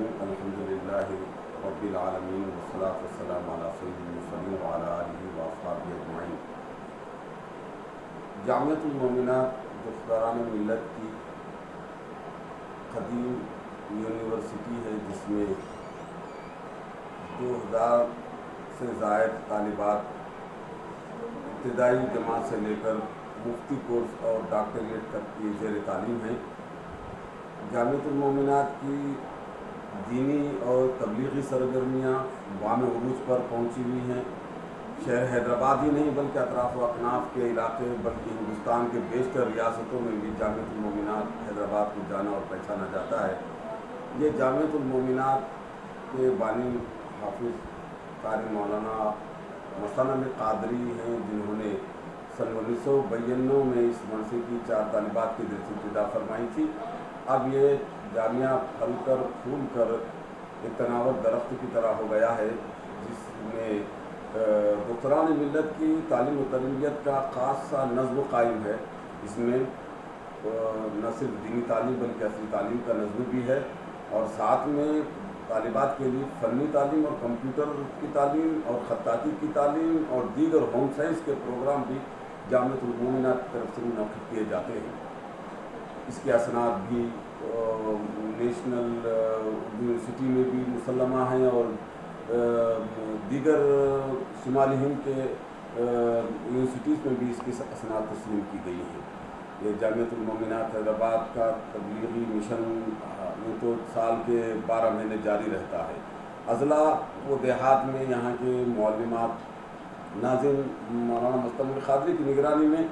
الرحیم الحمدللہ رب العالمین والصلاة والسلام علی سید المرسلین وعلی آلہ واصحابہ اجمعین۔ جامعۃ المومنات دختران ملت کی قدیم یونیورسٹی ہے، جس میں 2000 سے زائد طالبات ابتدائی جماعت سے لے کر مفتی کورس اور ڈاکٹریٹ تک کی زیر تعلیم ہیں۔ جامعۃ المومنات کی دینی اور تبلیغی سرگرمیاں بام عروج پر پہنچی ہوئی ہیں۔ شہر حیدرآباد ہی نہیں بلکہ اطراف و اکناف کے علاقے بلکہ ہندوستان کے بیشتر ریاستوں میں بھی جامعۃ المومنات حیدرآباد کو جانا اور پہچانا جاتا ہے۔ یہ جامعۃ المومنات کے بانی حافظ قاری مولانا مثنوی قادری ہیں، جنہوں نے سن 1992 میں اس منصب کی 4 طالبات کی درس ابتدا فرمائی تھی۔ اب یہ جامعہ پھل کر پھول کر ایک تناور درخت کی طرح ہو گیا ہے، جس میں دختران ملت کی تعلیم و تربیت کا خاص سا نظم قائم ہے۔ اس میں نہ صرف دینی تعلیم بلکہ اصلی تعلیم کا نظم بھی ہے، اور ساتھ میں طالبات کے لیے فنی تعلیم اور کمپیوٹر کی تعلیم اور خطاطی کی تعلیم اور دیگر ہوم سائنس کے پروگرام بھی جامعۃ المومنات کی طرف سے منعقد کیے جاتے ہیں۔ اس کے اسناد بھی نیشنل یونیورسٹی میں بھی مسلمہ ہیں اور دیگر شمالی ہند کے یونیورسٹیز میں بھی اس کی اسناد تسلیم کی گئی ہیں۔ یہ جامعۃ المومنات حیدرآباد کا تبلیغی مشن تو سال کے 12 مہینے جاری رہتا ہے۔ اضلاع و دیہات میں یہاں کے معلمات ناظم مولانا مثنوی قادری کی نگرانی میں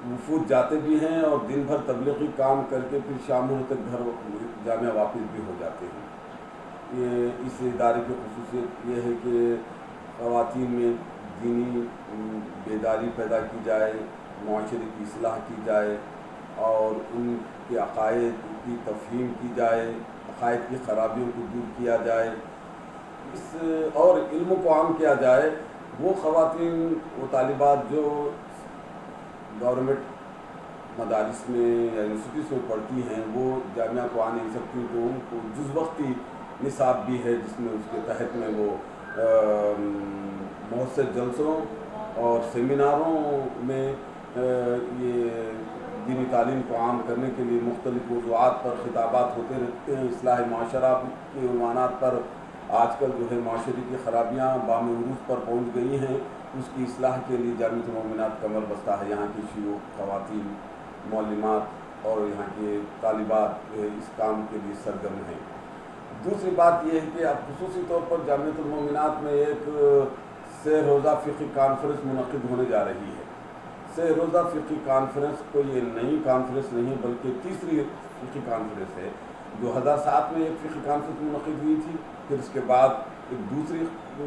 وفود جاتے بھی ہیں اور دن بھر تبلیغی کام کر کے پھر شام ہونے تک گھر جامعہ واپس بھی ہو جاتے ہیں۔ یہ اس ادارے کی خصوصیت یہ ہے کہ خواتین میں دینی بیداری پیدا کی جائے، معاشرے کی اصلاح کی جائے اور ان کے عقائد کی تفہیم کی جائے، عقائد کی خرابیوں کو دور کیا جائے، اور علم کو عام کیا جائے۔ وہ خواتین و طالبات جو گورنمنٹ مدارس میں یا یونیورسٹیز میں پڑھتی ہیں وہ جامعہ کو آ نہیں سکتی، تو ان کو جز وقتی نصاب بھی ہے، جس میں اس کے تحت میں وہ بہت سے جلسوں اور سیمیناروں میں یہ دینی تعلیم کو عام کرنے کے لیے مختلف موضوعات پر خطابات ہوتے رہتے ہیں۔ اصلاح معاشرہ کے عنوانات پر آج کل جو ہے معاشرے کی خرابیاں بام عروج پر پہنچ گئی ہیں، اس کی اصلاح کے لیے جامعۃ المومنات کمر بستہ ہے۔ یہاں کی شیوخ، خواتین، معلمات اور یہاں کے طالبات اس کام کے لیے سرگرم ہیں۔ دوسری بات یہ ہے کہ اب خصوصی طور پر جامعۃ المومنات میں ایک 3 روزہ فقہی کانفرنس منعقد ہونے جا رہی ہے۔ 3 روزہ فقہی کانفرنس کو یہ نئی کانفرنس نہیں بلکہ تیسری فقہی کانفرنس ہے۔ 2007 میں ایک فقہی کانفرنس منعقد ہوئی تھی، پھر اس کے بعد ایک دوسری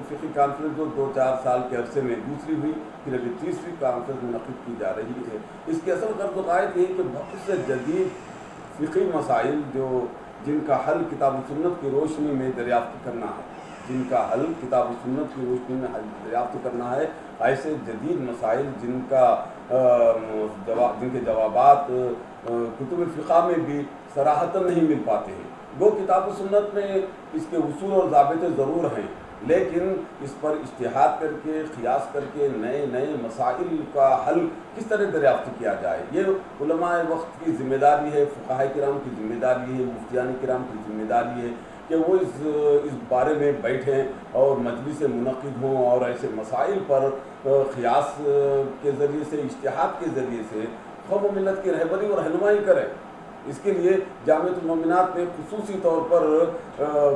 فقہی کانفرنس جو 2-4 سال کے عرصے میں دوسری ہوئی، پھر ابھی تیسری کانفرنس منعقد کی جا رہی ہے۔ اس کی اصل غرض و غایت یہ ہے کہ بہت سے جدید فقہی مسائل جن کا حل کتاب و سنت کی روشنی میں دریافت کرنا ہے، جن کا حل کتاب و سنت کی روشنی میں دریافت کرنا ہے، ایسے جدید مسائل جن کے جوابات کتب فقہ میں بھی صراحتاً نہیں مل پاتے ہیں۔ وہ کتاب و سنت میں اس کے اصول اور ضابطے ضرور ہیں، لیکن اس پر اجتہاد کر کے قیاس کر کے نئے نئے مسائل کا حل کس طرح دریافت کیا جائے، یہ علماء وقت کی ذمہ داری ہے، فقہاء کرام کی ذمہ داری ہے، مفتیان کرام کی ذمہ داری ہے کہ وہ اس بارے میں بیٹھیں اور مجلس منعقد ہوں اور ایسے مسائل پر قیاس کے ذریعے سے، اجتہاد کے ذریعے سے قوم و ملت کی رہبری اور رہنمائی کریں۔ اس کے لیے جامعۃ المومنات نے خصوصی طور پر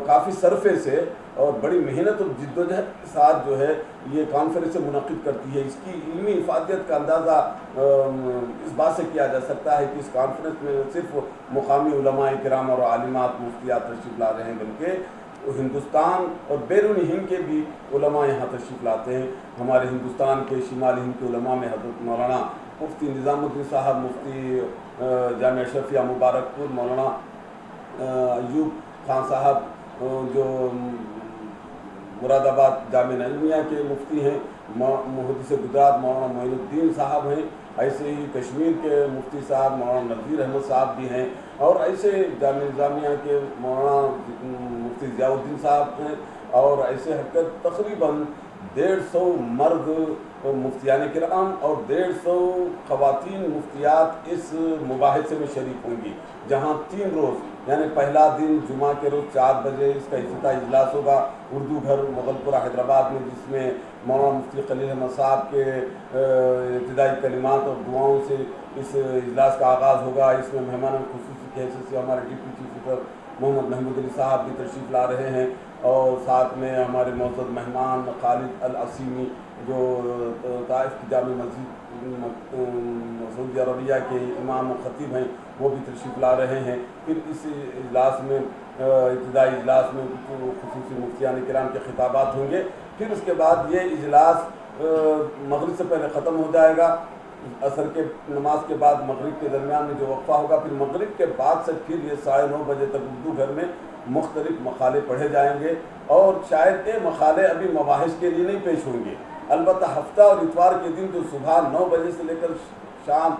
کافی صرفے سے اور بڑی محنت اور جدوجہد کے ساتھ جو ہے یہ کانفرنس منعقد کرتی ہے۔ اس کی علمی افادیت کا اندازہ اس بات سے کیا جا سکتا ہے کہ اس کانفرنس میں صرف مقامی علماء کرام اور عالمات مفتیات تشریف لا رہے ہیں، بلکہ ہندوستان اور بیرون ہند کے بھی علماء یہاں تشریف لاتے ہیں۔ ہمارے ہندوستان کے شمالی ہند کے علماء میں حضرت مولانا مفتی نظام الدین صاحب، مفتی جامعہ اشرفیہ مبارک پور، مولانا ایوب خان صاحب جو مراد آباد جامعہ علمیہ کے مفتی ہیں، محدث گجرات مولانا معین الدین صاحب ہیں، ایسے ہی کشمیر کے مفتی صاحب مولانا نذیر احمد صاحب بھی ہیں، اور ایسے جامعہ نظامیہ کے مولانا مفتی ضیاء الدین صاحب ہیں، اور ایسے حقیقت تقریباً 150 مرد مفتیان کرام اور 150 خواتین مفتیات اس مباحثے میں شریک ہوں گی، جہاں 3 روز یعنی پہلا دن جمعہ کے روز 4 بجے اس کا افتتاحی اجلاس ہوگا اردو گھر مغل پورہ حیدرآباد میں، جس میں مولانا مفتی خلیل احمد صاحب کے ابتدائی کلمات اور دعاؤں سے اس اجلاس کا آغاز ہوگا۔ اس میں مہمان خصوصی کی حیثیت سے ہمارے ڈپٹی چیف سیکرٹری محمد محمود علی صاحب بھی تشریف لا رہے ہیں، اور ساتھ میں ہمارے معزز مہمان خالد العصیمی جو طائف کی جامع مسجد سعودی عربیہ کے امام و خطیب ہیں، وہ بھی تشریف لا رہے ہیں۔ پھر اس اجلاس میں ابتدائی اجلاس میں خصوصی مفتیان کرام کے خطابات ہوں گے۔ پھر اس کے بعد یہ اجلاس مغرب سے پہلے ختم ہو جائے گا، عصر کے نماز کے بعد مغرب کے درمیان میں جو وقفہ ہوگا، پھر مغرب کے بعد سے پھر یہ 9:30 بجے تک اردو گھر میں مختلف مقالے پڑھے جائیں گے، اور شاید یہ مقالے ابھی مباحث کے لیے نہیں پیش ہوں گے، البتہ ہفتہ اور اتوار کے دن جو صبح 9 بجے سے لے کر شام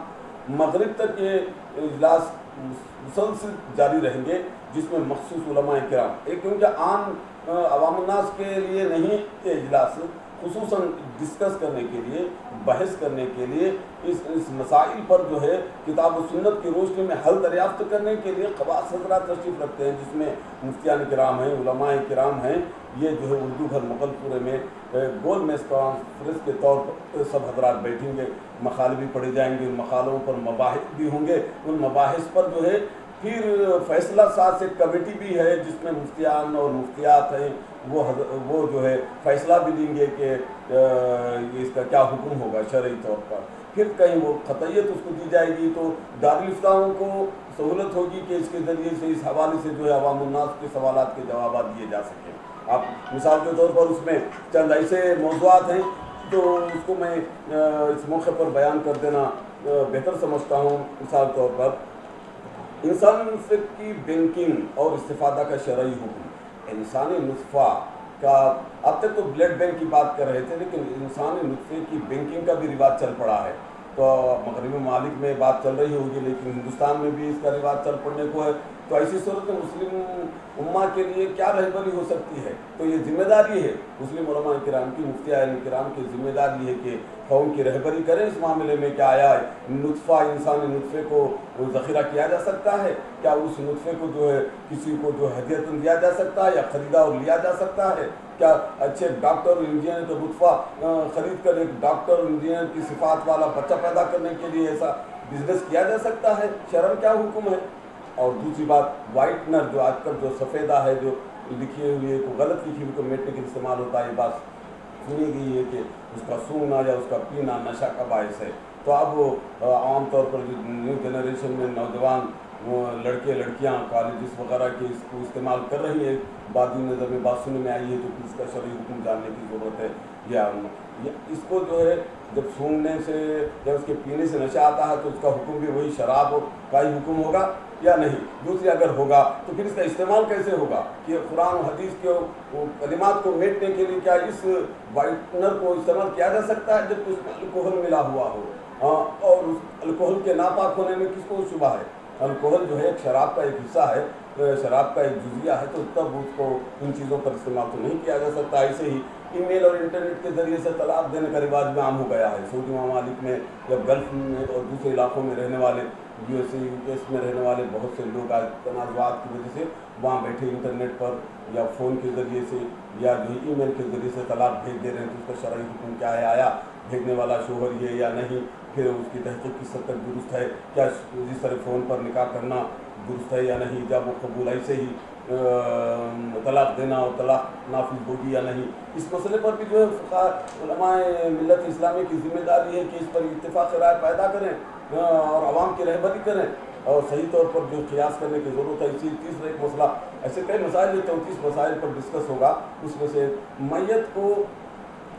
مغرب تک یہ اجلاس مسلسل جاری رہیں گے، جس میں مخصوص علماء کرام کیونکہ عام عوام الناس کے لیے نہیں یہ اجلاس، خصوصاً ڈسکس کرنے کے لیے، بحث کرنے کے لیے، اس مسائل پر جو ہے کتاب و سنت کی روشنی میں حل دریافت کرنے کے لیے خواص حضرات تشریف رکھتے ہیں، جس میں مفتیان کرام ہیں، علماء کرام ہیں۔ یہ جو ہے اردو گھر مغل پورے میں گول میز کانفرنس کے طور پر سب حضرات بیٹھیں گے، مقالے بھی پڑھے جائیں گے، ان مقالوں پر مباحث بھی ہوں گے، ان مباحث پر جو ہے پھر فیصلہ ساز ایک کمیٹی بھی ہے جس میں مفتیان اور مفتیات ہیں، وہ جو ہے فیصلہ بھی دیں گے کہ اس کا کیا حکم ہوگا شرعی طور پر۔ پھر کہیں وہ قطعیت اس کو دی جائے گی تو دارالفتاؤں کو سہولت ہوگی کہ اس کے ذریعے سے اس حوالے سے جو ہے عوام الناس کے سوالات کے جوابات دیے جا سکیں۔ اب مثال کے طور پر اس میں چند ایسے موضوعات ہیں جو اس کو میں اس موقع پر بیان کر دینا بہتر سمجھتا ہوں۔ مثال طور پر انسانی نطفے کی بینکنگ اور استفادہ کا شرعی حکم۔ انسانی نطفہ کا اب تک تو بلڈ بینک کی بات کر رہے تھے، لیکن انسانی نطفے کی بینکنگ کا بھی رواج چل پڑا ہے، تو مغربی ممالک میں بات چل رہی ہوگی، لیکن ہندوستان میں بھی اس کا رواج چل پڑنے کو ہے۔ تو ایسی صورت میں مسلم امہ کے لیے کیا رہبری ہو سکتی ہے؟ تو یہ ذمہ داری ہے مسلم علماء کرام کی، مفتیان کرام کی ذمہ داری ہے کہ قوم کی رہبری کریں اس معاملے میں۔ کیا آیا نطفہ، انسانی نطفے کو ذخیرہ کیا جا سکتا ہے؟ کیا اس نطفے کو جو ہے کسی کو جو ہدیۃً دیا جا سکتا ہے یا خریدا اور لیا جا سکتا ہے؟ کیا اچھے ڈاکٹر اور انجینئر کا نطفہ خرید کر ایک ڈاکٹر اور انجینئر کی صفات والا بچہ پیدا کرنے کے لیے ایسا بزنس کیا جا سکتا ہے؟ شرعاً کیا حکم ہے؟ اور دوسری بات وائٹنر، جو آج کل جو سفیدہ ہے جو لکھے ہوئے کو غلط لکھی ہوئی کو میٹنے کے استعمال ہوتا ہے، یہ بات سنی گئی ہے کہ اس کا سونگنا یا اس کا پینا نشہ کا باعث ہے۔ تو اب وہ عام طور پر جو نیو جنریشن میں نوجوان لڑکے لڑکیاں کالجز وغیرہ کے اس کو استعمال کر رہی ہیں، بعد نظر میں بات سننے میں آئی ہے، تو اس کا شرعی حکم جاننے کی ضرورت ہے۔ یا اس کو جو ہے جب سونگنے سے یا اس کے پینے سے نشہ آتا ہے تو اس کا حکم بھی وہی شراب کا ہی حکم ہوگا یا نہیں؟ دوسری اگر ہوگا تو پھر اس کا استعمال کیسے ہوگا؟ کہ قرآن و حدیث کے کلمات کو میٹنے کے لیے کیا اس وائٹنر کو استعمال کیا جا سکتا ہے جب اس میں الکوہل ملا ہوا ہو؟ اور اس الکوہل کے ناپاک ہونے میں کس کو شبہ ہے؟ الکوہل جو ہے ایک شراب کا ایک حصہ ہے، شراب کا ایک جزیہ ہے، تو تب اس کو ان چیزوں پر استعمال تو نہیں کیا جا سکتا۔ ایسے ہی ای میل اور انٹرنیٹ کے ذریعے سے طلاق دینے کا رواج میں عام ہو گیا ہے سعودی ممالک میں، یا گلف میں اور دوسرے علاقوں میں رہنے والے، یو ایس اے یو کے ایس میں رہنے والے بہت سے لوگ آج تنازعات کی وجہ سے وہاں بیٹھے انٹرنیٹ پر یا فون کے ذریعے سے یا جو ای میل کے ذریعے سے طلاق بھیج دے رہے ہیں، تو اس کا شرعی حکم کیا ہے؟ آیا بھیجنے والا شوہر یہ یا نہیں؟ پھر اس کی تحقیق کس حد تک درست ہے؟ کیا جس طرح فون پر نکاح کرنا درست ہے یا نہیں؟ جب وہ قبول ایسے ہی طلاق دینا اور طلاق نافذ ہوگی یا نہیں؟ اس مسئلے پر بھی جو ہے فقہاء علماء ملت اسلامی کی ذمہ داری ہے کہ اس پر اتفاق رائے پیدا کریں اور عوام کی رہبری کریں اور صحیح طور پر جو قیاس کرنے کی ضرورت ہے۔ اسی تیسرا ایک مسئلہ، ایسے کئی مسائل جو 34 مسائل پر ڈسکس ہوگا، اس میں سے میت کو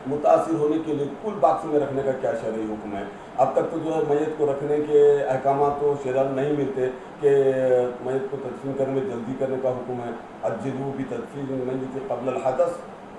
متاثر ہونے کے لیے کول باکس میں رکھنے کا کیا شرعی حکم ہے؟ اب تک تو جو ہے میت کو رکھنے کے احکامات تو شرعاً نہیں ملتے کہ میت کو تدفین کرنے میں جلدی کرنے کا حکم ہے، عجلوا بتدفین المیت قبل الحدث،